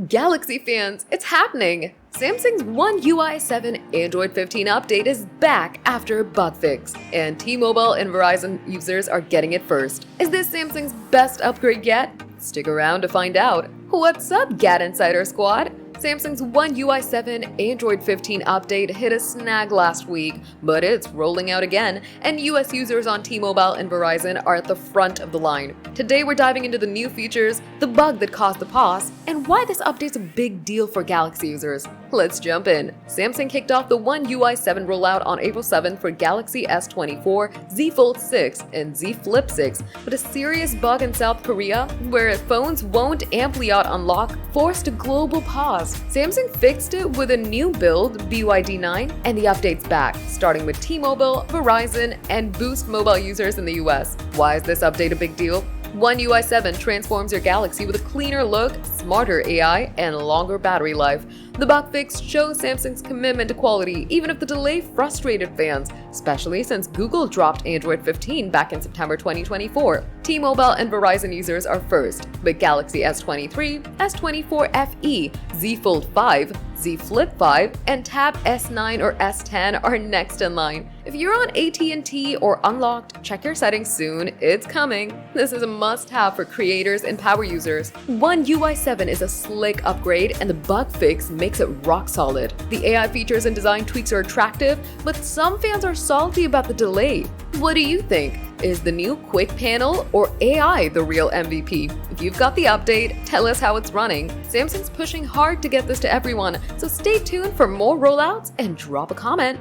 Galaxy fans, it's happening! Samsung's One UI 7 Android 15 update is back after a bug fix, and T-Mobile and Verizon users are getting it first. Is this Samsung's best upgrade yet? Stick around to find out. What's up, GadInsider squad? Samsung's One UI 7 Android 15 update hit a snag last week, but it's rolling out again, and US users on T-Mobile and Verizon are at the front of the line. Today we're diving into the new features, the bug that caused the pause, and why this update's a big deal for Galaxy users. Let's jump in. Samsung kicked off the One UI 7 rollout on April 7 for Galaxy S24, Z Fold 6, and Z Flip 6, but a serious bug in South Korea, where phones won't amp-Liot unlock, forced a global pause. Samsung fixed it with a new build, BYD9, and the update's back, starting with T-Mobile, Verizon, and Boost mobile users in the US. Why is this update a big deal? One UI 7 transforms your Galaxy with a cleaner look, smarter AI, and longer battery life. The bug fix shows Samsung's commitment to quality, even if the delay frustrated fans, especially since Google dropped Android 15 back in September 2024. T-Mobile and Verizon users are first, but Galaxy S23, S24 FE, Z Fold 5, Z Flip 5, and Tab S9 or S10 are next in line. If you're on AT&T or Unlocked, check your settings soon, it's coming. This is a must-have for creators and power users. One UI 7 is a slick upgrade, and the bug fix makes it rock solid. The AI features and design tweaks are attractive, but some fans are salty about the delay. What do you think? Is the new Quick Panel or AI the real MVP? If you've got the update, tell us how it's running. Samsung's pushing hard to get this to everyone, so stay tuned for more rollouts and drop a comment.